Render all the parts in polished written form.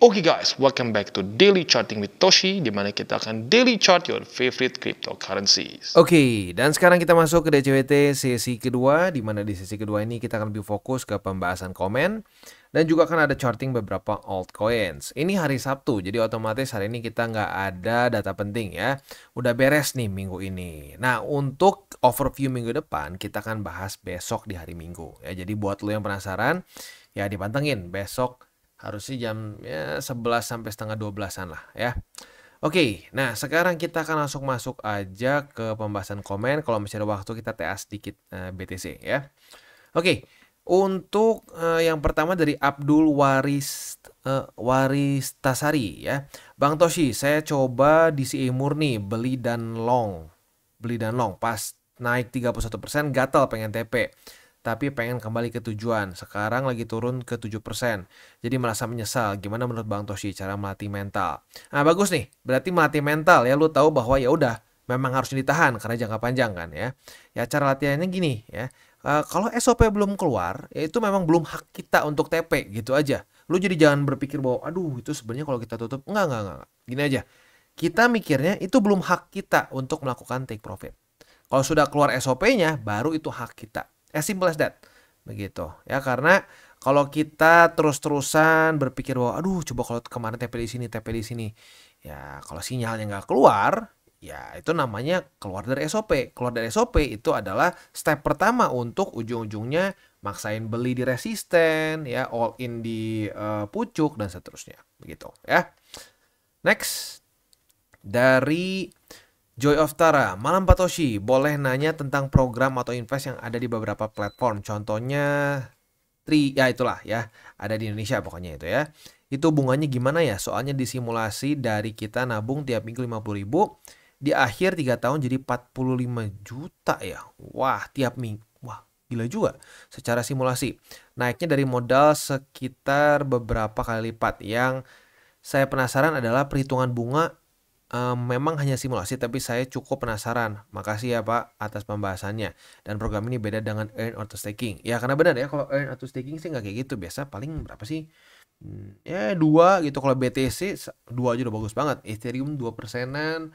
Oke guys, welcome back to Daily Charting with Toshi, di mana kita akan daily chart your favorite cryptocurrencies. Oke, dan sekarang kita masuk ke DCWT sesi kedua, di mana di sesi kedua ini kita akan lebih fokus ke pembahasan komen, dan juga akan ada charting beberapa altcoins. Ini hari Sabtu, jadi otomatis hari ini kita nggak ada data penting ya. Udah beres nih minggu ini. Nah, untuk overview minggu depan, kita akan bahas besok di hari Minggu. Ya, jadi buat lo yang penasaran, ya dipantengin besok. Harusnya jam 11 sampai setengah 12-an lah ya. Oke, nah sekarang kita akan langsung masuk aja ke pembahasan komen. Kalau masih ada waktu kita TA sedikit BTC ya. Oke, untuk yang pertama dari Abdul Waristasari ya. Bang Toshi, saya coba DCA murni beli dan long. Pas naik 31% gatal pengen TP. Tapi pengen kembali ke tujuan. Sekarang lagi turun ke 7%. Jadi merasa menyesal. Gimana menurut Bang Toshi cara melatih mental? Nah, bagus nih. Berarti melatih mental ya. Lu tahu bahwa ya udah memang harus ditahan karena jangka panjang kan ya. Ya cara latihannya gini ya. Kalau SOP belum keluar, ya itu memang belum hak kita untuk TP gitu aja. Lu jadi jangan berpikir bahwa aduh itu sebenarnya kalau kita tutup enggak. Gini aja. Kita mikirnya itu belum hak kita untuk melakukan take profit. Kalau sudah keluar SOP-nya baru itu hak kita. As simple as that. Begitu. Ya karena kalau kita terus-terusan berpikir bahwa aduh coba kalau kemarin TP di sini. Ya kalau sinyalnya nggak keluar, ya itu namanya keluar dari SOP. Keluar dari SOP itu adalah step pertama untuk ujung-ujungnya maksain beli di resisten, ya all in di pucuk dan seterusnya. Begitu ya. Next. Dari Joy of Tara, malam Pak Toshi, boleh nanya tentang program atau invest yang ada di beberapa platform, contohnya ya itulah ya, ada di Indonesia pokoknya itu ya. Itu bunganya gimana ya? Soalnya disimulasi dari kita nabung tiap minggu 50.000, di akhir 3 tahun jadi 45 juta ya. Wah, tiap minggu. Wah, gila juga. Secara simulasi, naiknya dari modal sekitar beberapa kali lipat. Yang saya penasaran adalah perhitungan bunga. Memang hanya simulasi tapi saya cukup penasaran. Makasih ya Pak atas pembahasannya. Dan program ini beda dengan earn auto staking. Ya karena benar ya kalau earn auto staking sih nggak kayak gitu. Biasa paling berapa sih? Ya 2 gitu. Kalau BTC 2 aja udah bagus banget. Ethereum 2%-an.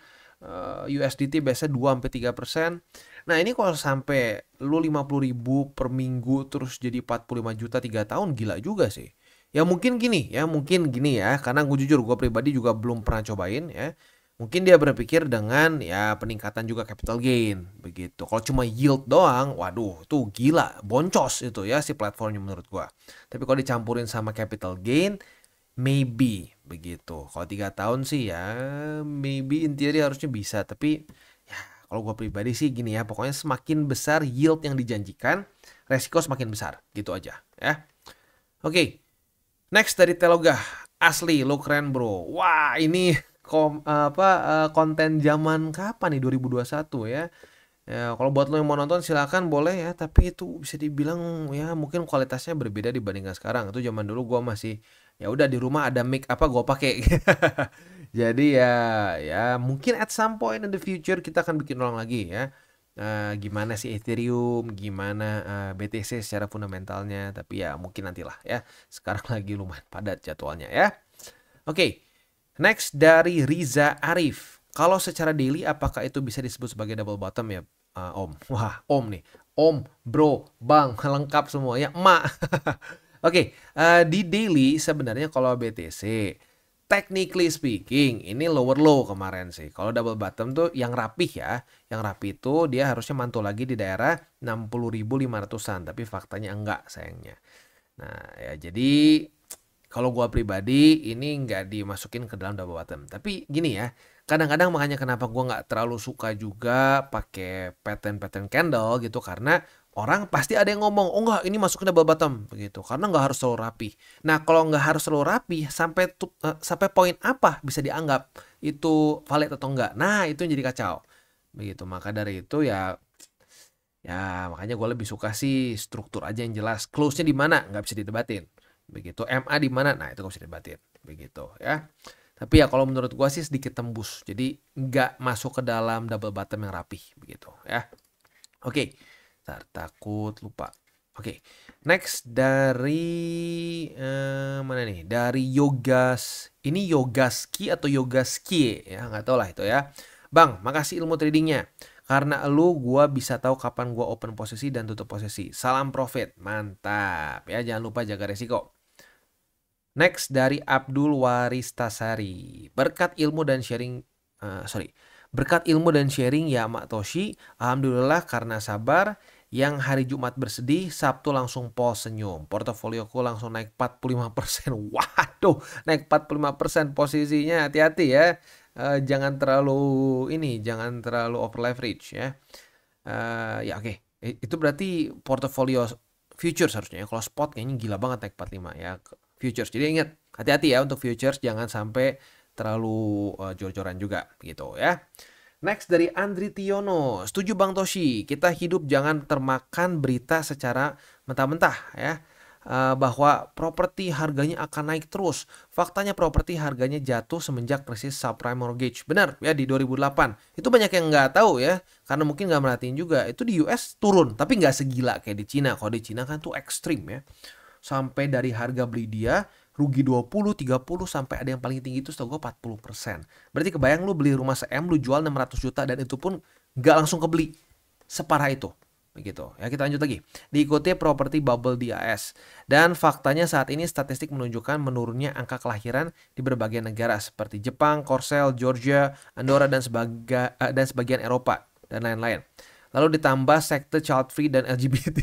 USDT biasa 2-3%. Nah ini kalau sampai lu 50.000 per minggu terus jadi 45 juta 3 tahun gila juga sih. Ya mungkin gini ya karena gue jujur gue pribadi juga belum pernah cobain ya. Mungkin dia berpikir dengan ya peningkatan juga capital gain begitu. Kalau cuma yield doang, waduh tuh gila, boncos itu ya si platformnya menurut gua. Tapi kalau dicampurin sama capital gain, maybe begitu. Kalau 3 tahun sih ya maybe in theory harusnya bisa. Tapi ya kalau gua pribadi sih gini ya, pokoknya semakin besar yield yang dijanjikan, resiko semakin besar gitu aja ya. Oke, next dari Telogah. Asli, lo keren bro. Wah ini konten zaman kapan nih 2021 ya. Ya kalau buat lo yang mau nonton silakan boleh ya, tapi itu bisa dibilang ya mungkin kualitasnya berbeda dibandingkan sekarang. Itu zaman dulu gua masih ya udah di rumah ada mic apa gua pakai. Jadi ya mungkin at some point in the future kita akan bikin ulang lagi ya. Gimana sih Ethereum, gimana BTC secara fundamentalnya, tapi ya mungkin nantilah ya. Sekarang lagi lumayan padat jadwalnya ya. Oke. Next dari Riza Arif. Kalau secara daily apakah itu bisa disebut sebagai double bottom ya Om? Wah Om nih. Om, bro, bang, lengkap semua ya emak. Oke, di daily sebenarnya kalau BTC technically speaking ini lower low kemarin sih. Kalau double bottom tuh yang rapih ya. Yang rapih itu dia harusnya mantul lagi di daerah 60.500-an. Tapi faktanya enggak sayangnya. Nah ya jadi kalau gua pribadi ini nggak dimasukin ke dalam double bottom. Tapi gini ya, kadang-kadang makanya kenapa gua nggak terlalu suka juga pakai pattern candle gitu karena orang pasti ada yang ngomong, oh nggak ini masukin double bottom begitu, karena nggak harus selalu rapi. Nah kalau nggak harus selalu rapi, sampai poin apa bisa dianggap itu valid atau enggak? Nah itu yang jadi kacau, begitu. Maka dari itu ya makanya gue lebih suka sih struktur aja yang jelas. Close-nya di mana nggak bisa didebatin. Begitu. MA di mana? Nah, itu nggak bisa didebatin. Begitu ya. Tapi ya kalau menurut gue sih sedikit tembus. Jadi nggak masuk ke dalam double bottom yang rapih begitu ya. Oke. Ntar takut lupa. Oke, next dari mana nih? Dari Yogas. Ini Yogaski atau Yogaski ya, nggak tahu lah itu ya. Bang, makasih ilmu tradingnya. Karena lu gua bisa tahu kapan gua open posisi dan tutup posisi. Salam profit. Mantap ya, jangan lupa jaga resiko. Next dari Abdul Waristasari. Berkat ilmu dan sharing ya Mak Toshi. Alhamdulillah karena sabar. Yang hari Jumat bersedih, Sabtu langsung pos senyum. Portofolioku langsung naik 45%. Waduh, naik 45% posisinya. Hati-hati ya. Jangan terlalu over leverage ya. Ya oke. Itu berarti portofolio futures harusnya ya. Kalau spot kayaknya gila banget naik 45 ya. Futures. Jadi ingat, hati-hati ya untuk futures, jangan sampai terlalu jor-joran juga gitu ya. Next dari Andri Tiono, setuju Bang Toshi, kita hidup jangan termakan berita secara mentah-mentah ya. Bahwa properti harganya akan naik terus. Faktanya properti harganya jatuh semenjak krisis subprime mortgage. Benar ya, di 2008. Itu banyak yang nggak tahu ya, karena mungkin nggak merhatiin juga. Itu di US turun, tapi nggak segila kayak di Cina. Kalau di Cina kan tuh ekstrim ya. Sampai dari harga beli dia rugi 20, 30 sampai ada yang paling tinggi itu setahu gue 40%. Berarti kebayang lu beli rumah se-M lu jual 600 juta dan itu pun nggak langsung kebeli. Separah itu. Begitu. Ya kita lanjut lagi. Diikuti properti bubble di AS. Dan faktanya saat ini statistik menunjukkan menurunnya angka kelahiran di berbagai negara seperti Jepang, Korsel, Georgia, Andorra dan sebagian Eropa dan lain-lain. Lalu ditambah sekte child free dan LGBT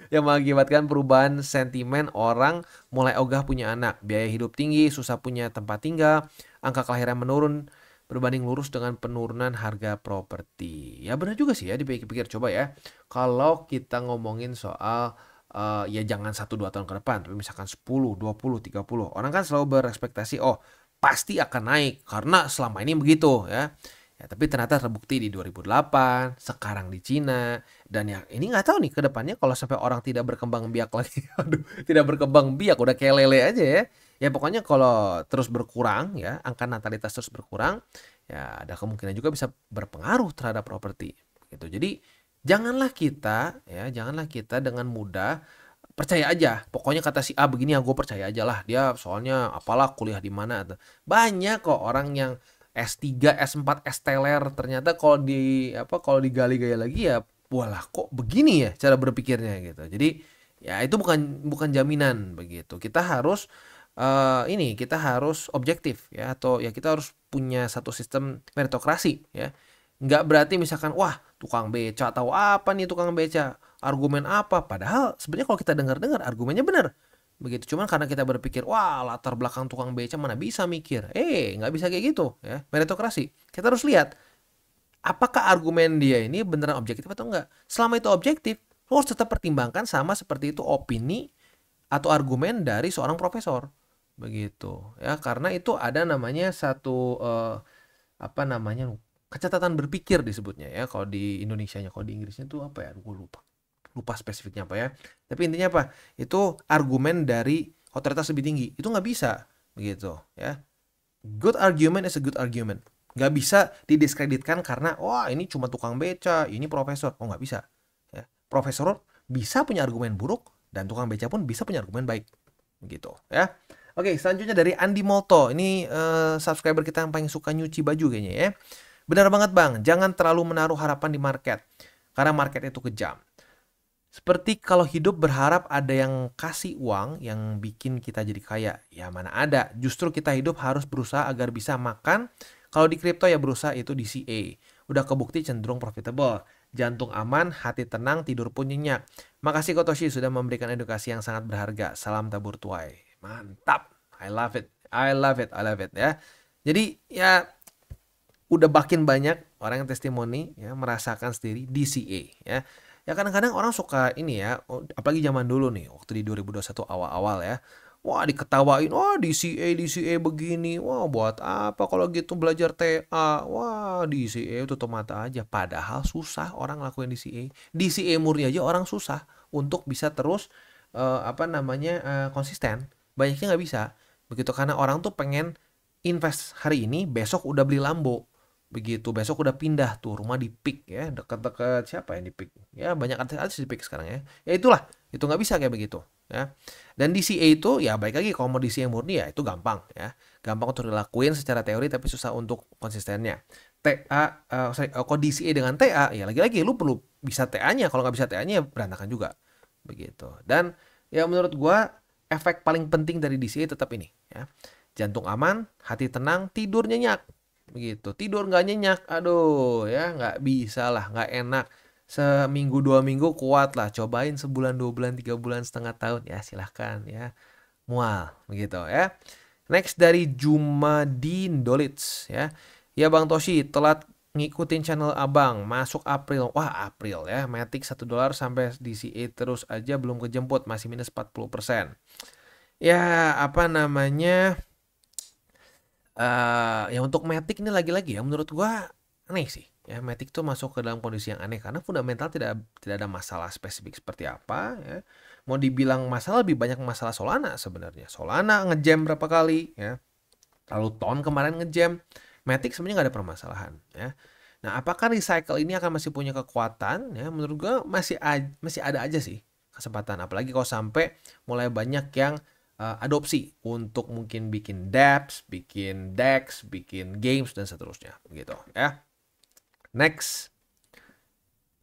yang mengakibatkan perubahan sentimen orang mulai ogah punya anak, biaya hidup tinggi, susah punya tempat tinggal, angka kelahiran menurun berbanding lurus dengan penurunan harga properti. Ya benar juga sih ya, dipikir-pikir coba ya. Kalau kita ngomongin soal ya jangan 1-2 tahun ke depan, tapi misalkan 10, 20, 30. Orang kan selalu berekspektasi, oh pasti akan naik karena selama ini begitu ya. Ya, tapi ternyata terbukti di 2008, sekarang di Cina, dan ya ini nggak tahu nih ke depannya kalau sampai orang tidak berkembang biak lagi. Aduh, tidak berkembang biak, udah kayak lele aja ya. Ya pokoknya kalau terus berkurang ya, angka natalitas terus berkurang, ya ada kemungkinan juga bisa berpengaruh terhadap properti. Gitu. Jadi janganlah kita dengan mudah percaya aja. Pokoknya kata si A begini ya gue percaya aja lah. Dia soalnya apalah kuliah di mana. Banyak kok orang yang S3, S4, S-teler ternyata kalau digali-gali lagi ya walah kok begini ya cara berpikirnya gitu. Jadi ya itu bukan jaminan begitu. Kita harus objektif ya, atau ya kita harus punya satu sistem meritokrasi ya. Nggak berarti misalkan wah tukang beca tahu apa nih tukang beca, argumen apa, padahal sebenarnya kalau kita dengar-dengar argumennya benar. Begitu, cuman karena kita berpikir wah latar belakang tukang beca mana bisa mikir, nggak bisa kayak gitu ya. Meritokrasi, kita harus lihat apakah argumen dia ini beneran objektif atau enggak. Selama itu objektif, lo harus tetap pertimbangkan sama seperti itu opini atau argumen dari seorang profesor. Begitu ya, karena itu ada namanya satu apa namanya kecatatan berpikir disebutnya ya, kalau di Indonesianya. Kalau di Inggrisnya tuh apa ya, gue lupa spesifiknya apa ya, tapi intinya apa, itu argumen dari otoritas lebih tinggi, itu nggak bisa begitu ya. Good argument is a good argument, nggak bisa didiskreditkan karena wah ini cuma tukang beca, ini profesor. Oh nggak bisa ya, profesor bisa punya argumen buruk dan tukang beca pun bisa punya argumen baik begitu ya. Oke, selanjutnya dari Andi Molto. Ini subscriber kita yang paling suka nyuci baju kayaknya ya. Benar banget Bang, jangan terlalu menaruh harapan di market karena market itu kejam. Seperti kalau hidup berharap ada yang kasih uang yang bikin kita jadi kaya. Ya mana ada, justru kita hidup harus berusaha agar bisa makan. Kalau di kripto ya berusaha itu DCA. Udah kebukti cenderung profitable. Jantung aman, hati tenang, tidur pun nyenyak. Makasih Kotoshi sudah memberikan edukasi yang sangat berharga. Salam tabur tuai. Mantap. I love it. I love it. I love it ya. Jadi ya udah makin banyak orang yang testimoni ya merasakan sendiri DCA ya. Ya kadang-kadang orang suka ini ya, apalagi zaman dulu nih, waktu di 2021 awal-awal ya. Wah diketawain, wah DCA begini, wah buat apa kalau gitu belajar TA, wah DCA tutup mata aja. Padahal susah orang ngelakuin DCA. DCA murni aja orang susah untuk bisa terus konsisten. Banyaknya nggak bisa. Begitu karena orang tuh pengen invest hari ini, besok udah beli Lambo. Begitu besok udah pindah tuh rumah di Peak ya, dekat-dekat siapa yang di Peak? Ya banyak artis di Peak sekarang ya. Ya itulah, itu nggak bisa kayak begitu ya. Dan DCA itu ya baik lagi kalau mau DCA murni ya itu gampang ya. Gampang untuk dilakuin secara teori tapi susah untuk konsistennya. Kalau DCA dengan TA ya lagi-lagi lu perlu bisa TA-nya. Kalau nggak bisa TA-nya ya berantakan juga. Begitu. Dan ya menurut gua efek paling penting dari DCA tetap ini ya. Jantung aman, hati tenang, tidur nyenyak. Begitu. Tidur nggak nyenyak, aduh ya nggak bisa lah, nggak enak. Seminggu 2 minggu kuat lah, cobain sebulan 2 bulan 3 bulan setengah tahun ya silahkan ya mual begitu ya. Next dari Jumadin Dolits ya. Ya Bang Toshi telat ngikutin channel Abang masuk April. Wah April ya. Matic $1 sampai DCA terus aja belum kejemput masih minus 40%. Ya apa namanya? Ya untuk Matic ini lagi-lagi ya menurut gua aneh sih. Ya Matic tuh masuk ke dalam kondisi yang aneh karena fundamental tidak ada masalah spesifik seperti apa ya. Mau dibilang masalah lebih banyak masalah Solana sebenarnya. Solana ngejam berapa kali ya. Lalu Ton kemarin ngejam. Matic sebenarnya nggak ada permasalahan ya. Nah, apakah recycle ini akan masih punya kekuatan ya? Menurut gua masih ada aja sih kesempatan apalagi kalau sampai mulai banyak yang adopsi untuk mungkin bikin dApps, bikin DEX, bikin games dan seterusnya gitu ya. Next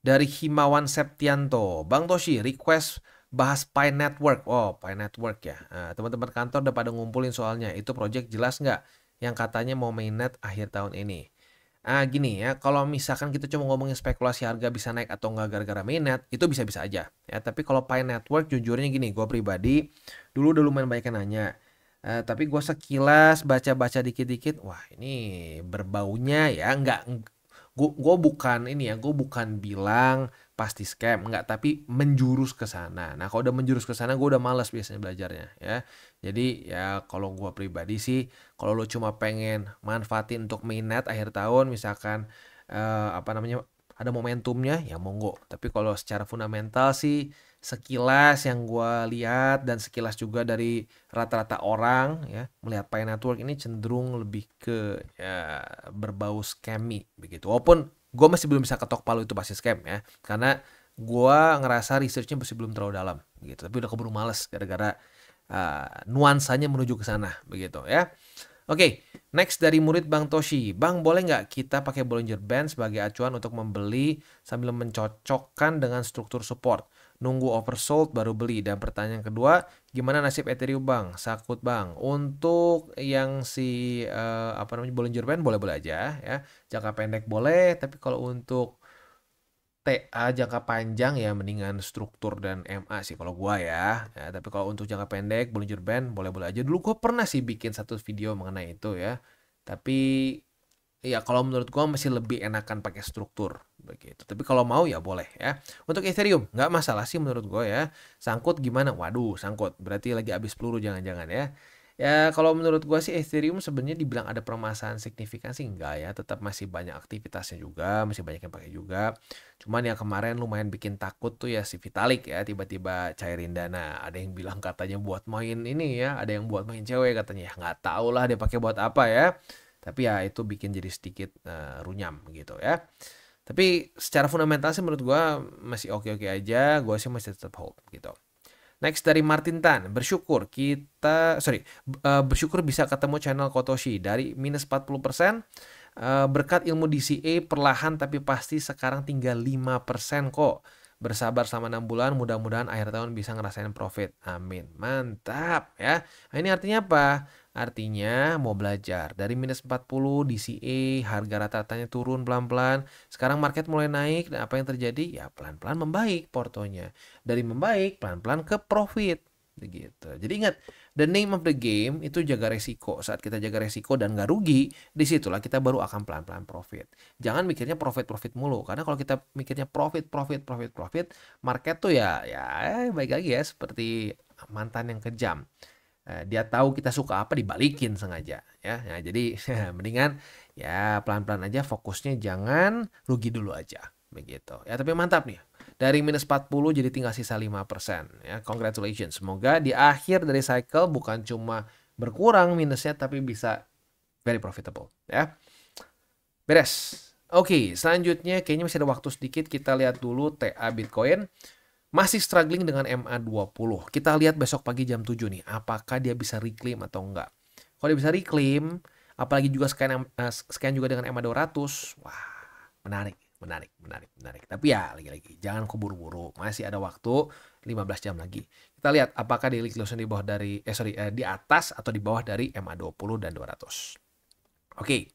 dari Himawan Septianto, Bang Toshi request bahas Pi Network. Oh, Pi Network ya. Nah, teman-teman kantor udah pada ngumpulin soalnya. Itu project jelas nggak? Yang katanya mau mainnet akhir tahun ini. Gini ya, kalau misalkan kita cuma ngomongin spekulasi harga bisa naik atau nggak gara-gara mainnet, itu bisa-bisa aja. Ya, tapi kalau Pi Network jujurnya gini, gue pribadi dulu udah lumayan banyak yang nanya. Tapi gue sekilas baca-baca dikit-dikit, wah ini berbaunya ya nggak, gue bukan ini ya, gue bukan bilang pasti scam, nggak, tapi menjurus ke sana. Nah kalau udah menjurus ke sana, gue udah malas biasanya belajarnya ya. Jadi ya kalau gue pribadi sih, kalau lo cuma pengen manfaatin untuk mainnet akhir tahun, misalkan apa namanya ada momentumnya ya monggo. Tapi kalau secara fundamental sih sekilas yang gue lihat dan sekilas juga dari rata-rata orang ya melihat Pi Network ini cenderung lebih ke ya berbau scammy begitu. Walaupun gue masih belum bisa ketok palu itu pasti scam ya, karena gue ngerasa researchnya masih belum terlalu dalam gitu. Tapi udah keburu males gara-gara nuansanya menuju ke sana begitu ya. Oke, next dari murid Bang Toshi. Bang, boleh nggak kita pakai Bollinger Band sebagai acuan untuk membeli sambil mencocokkan dengan struktur support? Nunggu oversold baru beli. Dan pertanyaan kedua, gimana nasib Ethereum Bang? Sakut Bang. Untuk yang si apa namanya Bollinger Band boleh-boleh aja ya. Jangka pendek boleh, tapi kalau untuk TA jangka panjang ya mendingan struktur dan MA sih kalau gua ya. Tapi kalau untuk jangka pendek Bollinger Band boleh-boleh aja. Dulu gua pernah sih bikin satu video mengenai itu ya. Tapi ya kalau menurut gua masih lebih enakan pakai struktur begitu. Tapi kalau mau ya boleh ya. Untuk Ethereum nggak masalah sih menurut gua ya. Sangkut gimana? Waduh, sangkut. Berarti lagi habis peluru jangan-jangan ya. Ya kalau menurut gua sih Ethereum sebenarnya dibilang ada permasalahan signifikan sih enggak ya. Tetap masih banyak aktivitasnya juga, masih banyak yang pakai juga. Cuman yang kemarin lumayan bikin takut tuh ya si Vitalik ya tiba-tiba cairin dana. Ada yang bilang katanya buat main ini ya, ada yang buat main cewek katanya. Ya nggak tahu lah dia pakai buat apa ya. Tapi ya itu bikin jadi sedikit runyam gitu ya. Tapi secara fundamental sih menurut gua masih oke-oke aja. Gua sih masih tetap hold gitu. Next dari Martin Tan, bersyukur bisa ketemu channel Kotoshi dari minus 40%, berkat ilmu DCA perlahan tapi pasti sekarang tinggal 5% kok. Bersabar selama 6 bulan, mudah-mudahan akhir tahun bisa ngerasain profit. Amin. Mantap ya. Nah, ini artinya apa? Artinya mau belajar. Dari minus 40 DCA, harga rata-ratanya turun pelan-pelan. Sekarang market mulai naik dan apa yang terjadi? Ya pelan-pelan membaik portonya. Dari membaik pelan-pelan ke profit begitu. Jadi ingat, the name of the game itu jaga resiko. Saat kita jaga resiko dan nggak rugi, disitulah kita baru akan pelan-pelan profit. Jangan mikirnya profit mulu, karena kalau kita mikirnya profit, market tuh ya baik lagi ya seperti mantan yang kejam. Dia tahu kita suka apa dibalikin sengaja ya. Nah, jadi mendingan ya pelan-pelan aja, fokusnya jangan rugi dulu aja begitu. Ya tapi mantap nih. Dari minus 40 jadi tinggal sisa 5%. Ya, congratulations. Semoga di akhir dari cycle bukan cuma berkurang minusnya tapi bisa very profitable ya. Beres. Oke, selanjutnya kayaknya masih ada waktu sedikit. Kita lihat dulu TA Bitcoin. Masih struggling dengan MA20. Kita lihat besok pagi jam 7 nih. Apakah dia bisa reclaim atau enggak. Kalau dia bisa reclaim, apalagi juga scan juga dengan MA200. Wah, menarik. Tapi ya, lagi-lagi. Jangan keburu-buru. Masih ada waktu 15 jam lagi. Kita lihat apakah daily close-nya di bawah dari, di atas atau di bawah dari MA20 dan 200. Oke.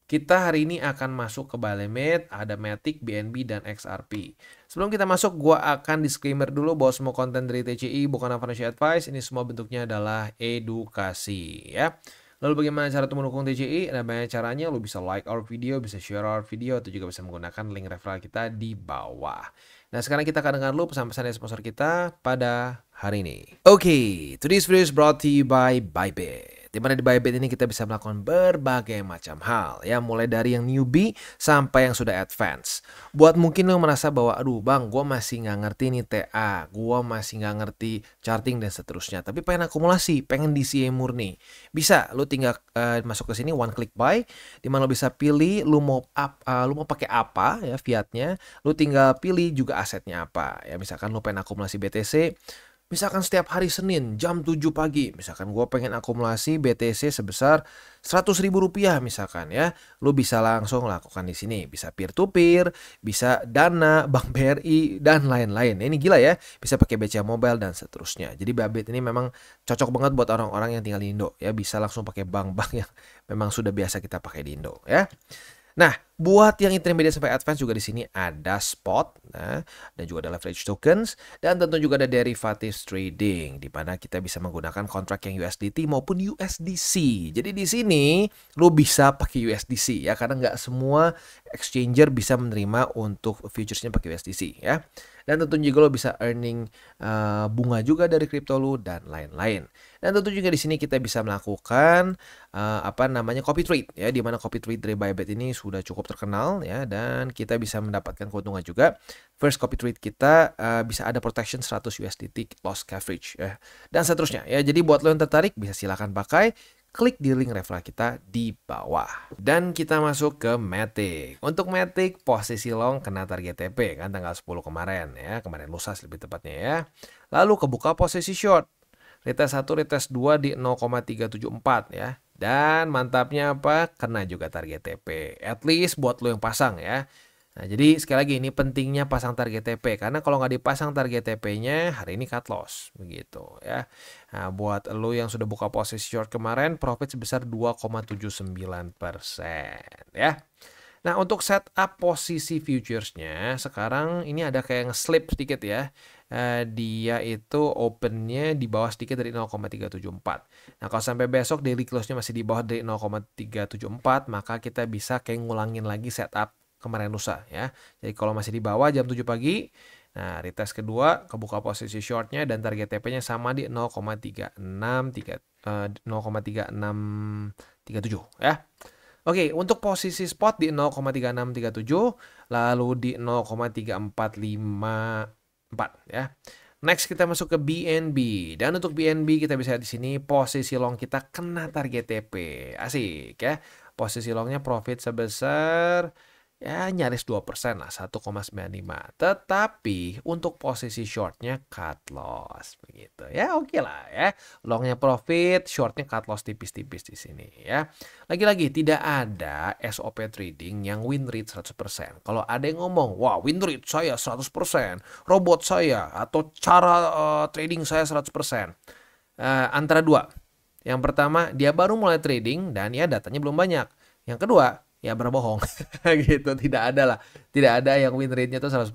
Kita hari ini akan masuk ke buy limit, ada Matic, BNB, dan XRP. Sebelum kita masuk, gua akan disclaimer dulu bahwa semua konten dari TCI bukan financial advice. Ini semua bentuknya adalah edukasi, ya. Lalu bagaimana cara untuk mendukung TCI? Ada banyak caranya. Lu bisa like our video, bisa share our video, atau juga bisa menggunakan link referral kita di bawah. Nah, sekarang kita akan dengar dulu pesan-pesan dari sponsor kita pada hari ini. Oke, today's video is brought to you by Bybit. Di mana di Bybit ini kita bisa melakukan berbagai macam hal, ya, mulai dari yang newbie sampai yang sudah advance. Buat mungkin lo merasa bahwa, aduh bang, gue masih nggak ngerti nih TA, gue masih nggak ngerti charting dan seterusnya, tapi pengen akumulasi, pengen DCA murni. Bisa, lo tinggal masuk ke sini one click buy, di mana lo bisa pilih lo mau pakai apa, ya, fiatnya. Lo tinggal pilih juga asetnya apa, ya. Misalkan lo pengen akumulasi BTC. Misalkan setiap hari Senin jam 7 pagi, misalkan gue pengen akumulasi BTC sebesar Rp100.000 misalkan, ya. Lu bisa langsung lakukan di sini, bisa peer to peer, bisa Dana, Bank BRI dan lain-lain. Ini gila ya, bisa pakai BCA Mobile dan seterusnya. Jadi Bybit ini memang cocok banget buat orang-orang yang tinggal di Indo, ya, bisa langsung pakai bank-bank yang memang sudah biasa kita pakai di Indo, ya. Nah, buat yang intermediate sampai advance juga di sini ada spot, nah, dan juga ada leverage tokens, dan tentu juga ada derivatives trading, di mana kita bisa menggunakan kontrak yang USDT maupun USDC. Jadi di sini lo bisa pakai USDC, ya, karena nggak semua exchanger bisa menerima untuk futuresnya pakai USDC, ya. Dan tentunya juga lo bisa earning bunga juga dari kripto lo dan lain-lain. Dan tentu juga di sini kita bisa melakukan copy trade, ya, di mana copy trade dari Bybit ini sudah cukup terkenal, ya, dan kita bisa mendapatkan keuntungan juga. First copy trade kita bisa ada protection 100 USDT loss coverage, ya, dan seterusnya, ya. Jadi buat lo yang tertarik bisa silakan pakai. Klik di link referral kita di bawah. Dan kita masuk ke Matic. Untuk Matic, posisi long kena target TP kan tanggal 10 kemarin, ya. Kemarin lusa lebih tepatnya, ya. Lalu kebuka posisi short. Retest 1, retest 2 di 0,374, ya. Dan mantapnya apa? Kena juga target TP. At least buat lo yang pasang, ya. Nah, jadi sekali lagi ini pentingnya pasang target TP, karena kalau nggak dipasang target TP-nya hari ini cut loss begitu, ya. Nah, buat lo yang sudah buka posisi short kemarin, profit sebesar 2,79%, ya. Nah, untuk setup posisi futuresnya sekarang ini ada kayak nge-slip sedikit, ya. Dia itu opennya di bawah sedikit dari 0,374. Nah, kalau sampai besok daily close-nya masih di bawah dari 0,374, maka kita bisa kayak ngulangin lagi setup kemarin lusa, ya. Jadi kalau masih di bawah jam 7 pagi, nah, retest kedua kebuka posisi shortnya dan target TP-nya sama di 0,3637, ya. Oke, untuk posisi spot di 0,3637, lalu di 0,3454, ya. Next kita masuk ke BNB, dan untuk BNB kita bisa lihat di sini posisi long kita kena target TP, asik, ya. Posisi longnya profit sebesar, ya, nyaris 2% lah, 1,95. Tetapi untuk posisi shortnya cut loss begitu, ya. Oke lah, ya. Longnya profit, shortnya cut loss tipis-tipis di sini, ya. Lagi-lagi tidak ada SOP trading yang win rate 100%. Kalau ada yang ngomong, wah, win rate saya 100%, robot saya atau cara trading saya 100%. Antara dua. Yang pertama, dia baru mulai trading dan ya datanya belum banyak. Yang kedua, ya berbohong. Gitu, tidak ada yang win rate-nya tuh 100%.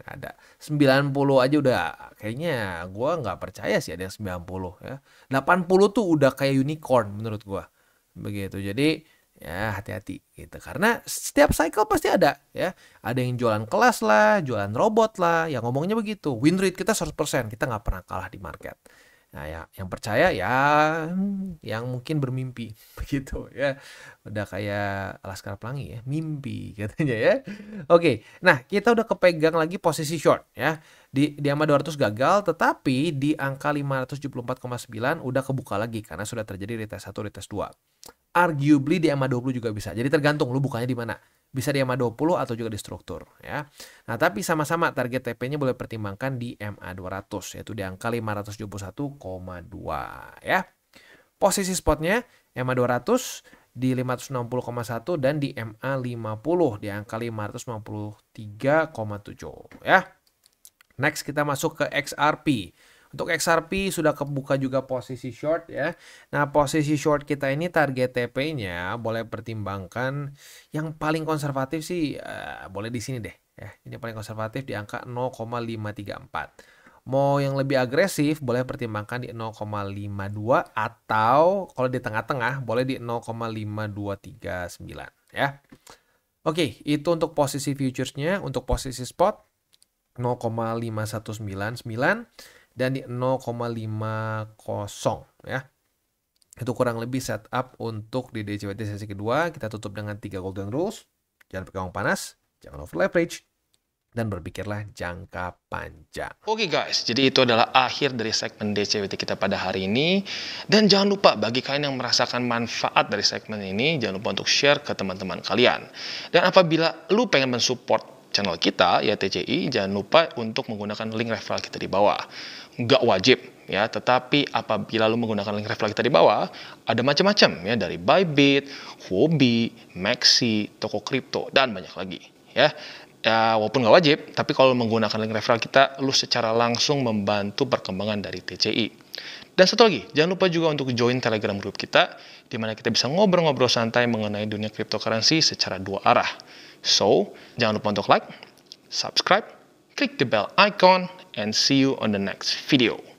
Ada 90 aja udah kayaknya gua nggak percaya sih ada yang 90, ya. 80 tuh udah kayak unicorn menurut gua. Begitu. Jadi ya hati-hati gitu. Karena setiap cycle pasti ada, ya. Ada yang jualan kelas lah, jualan robot lah, yang ngomongnya begitu. Win rate kita 100%, kita nggak pernah kalah di market. Nah, ya, yang percaya ya yang mungkin bermimpi begitu, ya. Udah kayak Laskar Pelangi, ya, mimpi katanya, ya. Oke. Nah, kita udah kepegang lagi posisi short, ya. Di AMA 200 gagal, tetapi di angka 574,9 udah kebuka lagi karena sudah terjadi retest 1, retest 2. arguably di MA20 juga bisa. Jadi tergantung lu bukanya di mana. Bisa di MA20 atau juga di struktur ya. Nah, tapi sama-sama target TP-nya boleh pertimbangkan di MA200 yaitu di angka 571,2 ya. Posisi spotnya MA200 di 560,1 dan di MA50 di angka 593,7 ya. Next kita masuk ke XRP. Untuk XRP sudah kebuka juga posisi short ya. Nah, posisi short kita ini target TP-nya boleh pertimbangkan yang paling konservatif sih boleh di sini deh ya. Ini paling konservatif di angka 0,534. Mau yang lebih agresif boleh pertimbangkan di 0,52 atau kalau di tengah-tengah boleh di 0,5239 ya. Oke, itu untuk posisi futuresnya. Untuk posisi spot 0,5199 dan di 0,50 ya. Itu kurang lebih setup untuk di DCWT sesi kedua. Kita tutup dengan 3 golden rules. Jangan pakai uang panas, jangan over leverage, dan berpikirlah jangka panjang. Oke guys, jadi itu adalah akhir dari segmen DCWT kita pada hari ini. Dan jangan lupa bagi kalian yang merasakan manfaat dari segmen ini, jangan lupa untuk share ke teman-teman kalian. Dan apabila lu pengen mensupport channel kita, ya TCI, jangan lupa untuk menggunakan link referral kita di bawah. Nggak wajib, ya, tetapi apabila lu menggunakan link referral kita di bawah, ada macam-macam, ya, dari Bybit, Huobi, Maxi, toko kripto, dan banyak lagi, ya. Ya, walaupun nggak wajib, tapi kalau menggunakan link referral kita, lu secara langsung membantu perkembangan dari TCI. Dan satu lagi, jangan lupa juga untuk join Telegram group kita, di mana kita bisa ngobrol-ngobrol santai mengenai dunia cryptocurrency secara dua arah. So, jangan lupa untuk like, subscribe, click the bell icon, and see you on the next video.